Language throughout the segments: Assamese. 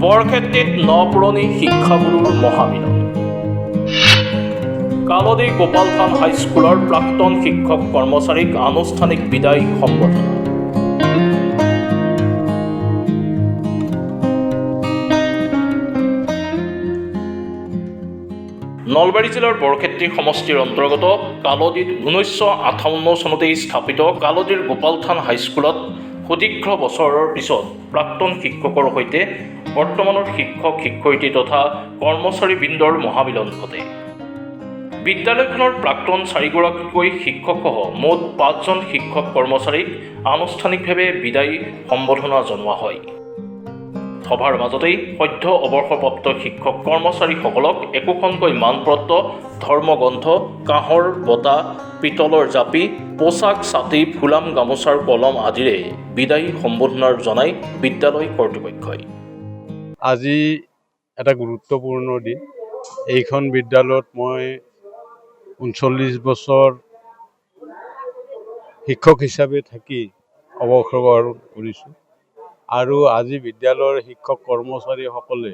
বৰক্ষেত্ৰীত নপুৰণি শিক্ষাগুৰুৰ মহামিলন। কালদী গোপাল থান হাইস্কুলৰ প্ৰাক্তন শিক্ষক কৰ্মচাৰীক আনুষ্ঠানিক বিদায় সম্বোধনা। নলবাৰী জিলাৰ বৰক্ষেত্ৰী সমষ্টিৰ অন্তৰ্গত কালদীত 1958 চনতেই স্থাপিত কালদীৰ গোপাল থান হাইস্কুলত সুদীৰ্ঘ বছৰৰ পিছত প্ৰাক্তন শিক্ষকৰ সৈতে বৰ্তমানৰ শিক্ষক শিক্ষয়িত্ৰী তথা কৰ্মচাৰীবৃন্দৰ মহামিলন ঘটে। বিদ্যালয়খনৰ প্ৰাক্তন 4গৰাকীকৈ শিক্ষকসহ মুঠ 5জন শিক্ষক কৰ্মচাৰীক আনুষ্ঠানিকভাৱে বিদায় সম্বোধনা জনোৱা হয়। সভাৰ মাজতেই সদ্য অৱসৰপ্ৰাপ্ত শিক্ষক কৰ্মচাৰীসকলক একোখনকৈ মানপত্ৰ, ধৰ্মগ্ৰন্থ, কাঁহৰ বঁটা, পিতলৰ জাপি, পোচাক, ছাতি, ফুলাম, গামোচাৰ কলম আদিৰে বিদায় সম্বোধনা জনাই বিদ্যালয় কৰ্তৃপক্ষই। আজি এটা গুৰুত্বপূৰ্ণ দিন। এইখন বিদ্যালয়ত মই 39 বছৰ শিক্ষক হিচাপে থাকি অৱসৰ গ্ৰহণ কৰিছোঁ আৰু আজি বিদ্যালয়ৰ শিক্ষক কৰ্মচাৰীসকলে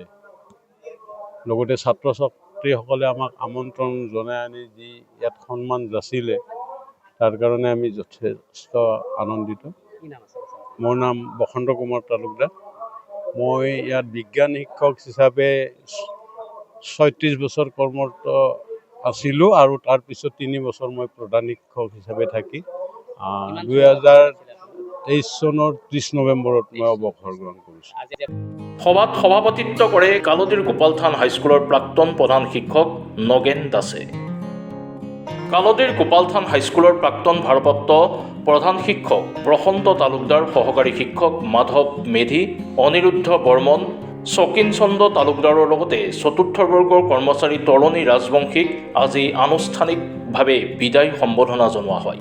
লগতে ছাত্ৰ ছাত্ৰীসকলে আমাক আমন্ত্ৰণ জনাই আনি যি ইয়াত সন্মান যাচিলে তাৰ কাৰণে আমি যথেষ্ট আনন্দিত। মোৰ নাম বসন্ত কুমাৰ তালুকদাৰ। মই ইয়াত বিজ্ঞান শিক্ষক হিচাপে 36 বছৰ কৰ্মৰত আছিলোঁ আৰু তাৰপিছত 3 বছৰ মই প্ৰধান শিক্ষক হিচাপে থাকি 2023 চনৰ 30 নৱেম্বৰত মই অৱসৰ গ্ৰহণ কৰিছোঁ। সভাত সভাপতিত্ব কৰে কালদীৰ গোপাল থান হাইস্কুলৰ প্ৰাক্তন প্ৰধান শিক্ষক নগেন দাসে। কালদীৰ গোপাল থান হাইস্কুলৰ প্ৰাক্তন ভাৰপ্ৰাপ্ত প্ৰধান শিক্ষক প্ৰশান্ত তালুকদাৰ, সহকাৰী শিক্ষক মাধৱ মেধি, অনিৰুদ্ধ বৰ্মন, শৌকিন চন্দ্ৰ তালুকদাৰৰ লগতে চতুৰ্থ বৰ্গৰ কৰ্মচাৰী তৰণী ৰাজবংশীক আজি আনুষ্ঠানিকভাৱে বিদায় সম্বোধনা জনোৱা হয়।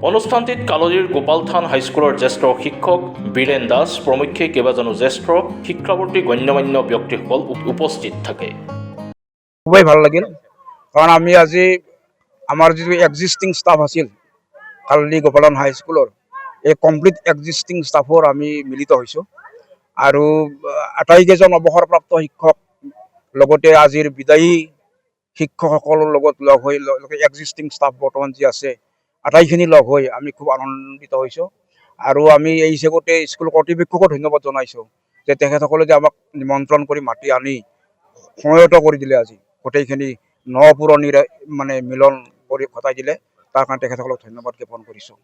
অনুষ্ঠানটিত কালদীৰ গোপাল থান হাইস্কুলৰ জ্যেষ্ঠ শিক্ষক বীৰেন দাস প্ৰমুখ্যে কেইবাজনো জ্যেষ্ঠ শিক্ষাৱৰ্তী গণ্যমান্য ব্যক্তিসকল উপস্থিত থাকে। খুবেই ভাল লাগিল, কাৰণ আমি আজি আমাৰ যিটো এক্সিষ্টিং ষ্টাফ আছিল কালদী গোপাল থান হাইস্কুলৰ, এই কমপ্লিট এক্সিষ্টিং ষ্টাফৰ আমি মিলিত হৈছোঁ আৰু আটাইকেইজন অৱসৰপ্ৰাপ্ত শিক্ষক লগতে আজিৰ বিদায়ী শিক্ষকসকলৰ লগত লগ হৈ এক্সিষ্টিং ষ্টাফ বৰ্তমান যি আছে আটাইখিনি লগ হৈ আমি খুব আনন্দিত হৈছোঁ আৰু আমি এই হিচাপতে স্কুল কৰ্তৃপক্ষকো ধন্যবাদ জনাইছোঁ যে তেখেতসকলে যে আমাক নিমন্ত্ৰণ কৰি মাতি আনি সমায়ত কৰি দিলে, আজি গোটেইখিনি নপুৰণিৰে মানে মিলন কৰি ঘটাই দিলে, তাৰ কাৰণে তেখেতসকলক ধন্যবাদ জ্ঞাপন কৰিছোঁ।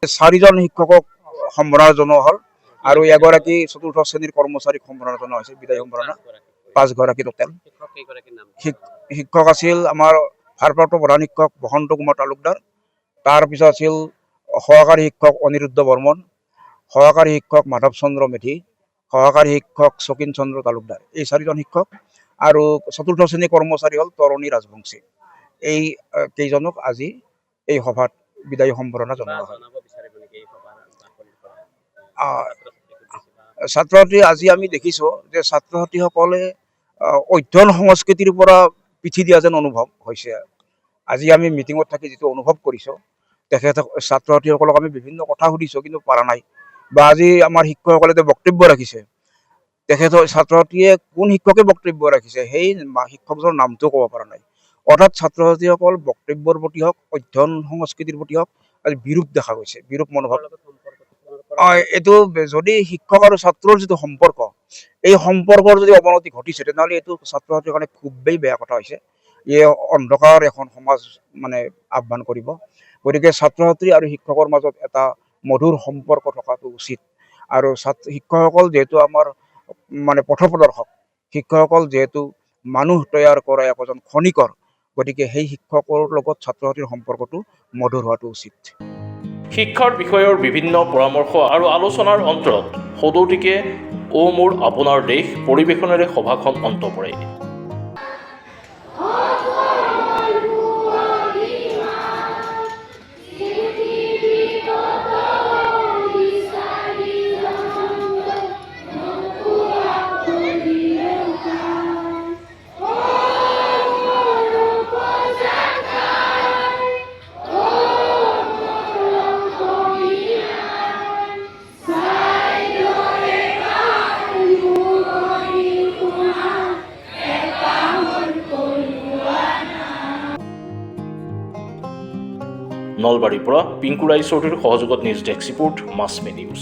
4জন শিক্ষকক সম্বৰ্ধনা জনোৱা হ'ল আৰু এগৰাকী চতুৰ্থ শ্ৰেণীৰ কৰ্মচাৰীক সম্বৰ্ধনা জনোৱা হৈছে, বিদায় সম্বৰ্ধনা 5গৰাকী টোটেল। শিক্ষক আছিল আমাৰ ভাৰপ্ৰাপ্ত প্ৰধান শিক্ষক বসন্ত কুমাৰ তালুকদাৰ, তাৰপিছত আছিল সহকাৰী শিক্ষক অনিৰুদ্ধ বৰ্মন, সহকাৰী শিক্ষক মাধৱ চন্দ্ৰ মেধি, সহকাৰী শিক্ষক শৌকিন চন্দ্ৰ তালুকদাৰ, এই 4জন শিক্ষক আৰু চতুৰ্থ শ্ৰেণীৰ কৰ্মচাৰী হ'ল তৰণী ৰাজবংশী। এই কেইজনক আজি এই সভাত বিদায়ী সম্বৰ্ধনা জনোৱা হয়। ছাত্ৰ ছাত্ৰী আজি আমি দেখিছোঁ যে ছাত্ৰ ছাত্ৰীসকলে অধ্যয়ন সংস্কৃতিৰ পৰা পিঠি দিয়া যেন অনুভৱ হৈছে। আজি আমি মিটিঙত থাকি যিটো অনুভৱ কৰিছোঁ, ছাত্ৰ ছাত্ৰীসকলক আমি বিভিন্ন কথা সুধিছোঁ কিন্তু পৰা নাই, বা আজি আমাৰ শিক্ষকসকলে যে বক্তব্য ৰাখিছে, ছাত্ৰ ছাত্ৰীয়ে কোন শিক্ষকে বক্তব্য ৰাখিছে সেই শিক্ষকজনৰ নামটো ক'ব পৰা নাই। অৰ্থাৎ ছাত্ৰ ছাত্ৰীসকল বক্তব্যৰ প্ৰতি হওক, অধ্যয়ন সংস্কৃতিৰ প্ৰতি হওক আজি বিৰূপ দেখা গৈছে, বিৰূপ মনোভাৱ। এইটো যদি শিক্ষক আৰু ছাত্ৰৰ যিটো সম্পৰ্ক, এই সম্পৰ্কৰ যদি অৱনতি ঘটিছে তেনেহ'লে এইটো ছাত্ৰ ছাত্ৰীৰ কাৰণে খুবেই বেয়া কথা হৈছে। এই অন্ধকাৰ এখন সমাজ মানে আহ্বান কৰিব। গতিকে ছাত্ৰ ছাত্ৰী আৰু শিক্ষকৰ মাজত এটা মধুৰ সম্পৰ্ক থকাটো উচিত আৰু শিক্ষকসকল যিহেতু আমাৰ মানে পথপ্ৰদৰ্শক, শিক্ষকসকল যিহেতু মানুহ তৈয়াৰ কৰা একোজন খনিকৰ, গতিকে সেই শিক্ষকৰ লগত ছাত্ৰ ছাত্ৰীৰ সম্পৰ্কটো মধুৰ হোৱাটো উচিত। শিক্ষাৰ বিষয়ৰ বিভিন্ন পৰামৰ্শ আৰু আলোচনাৰ অন্তৰত সদৌতিকে অ মোৰ আপোনাৰ দেশ পৰিৱেশনেৰে সভাখন অন্ত পৰে। নলবাৰীৰ পৰা পিংকু ৰায় চৌধুৰীৰ সহযোগত নিউজ ডেস্ক ৰিপৰ্ট মাছমে নিউজ।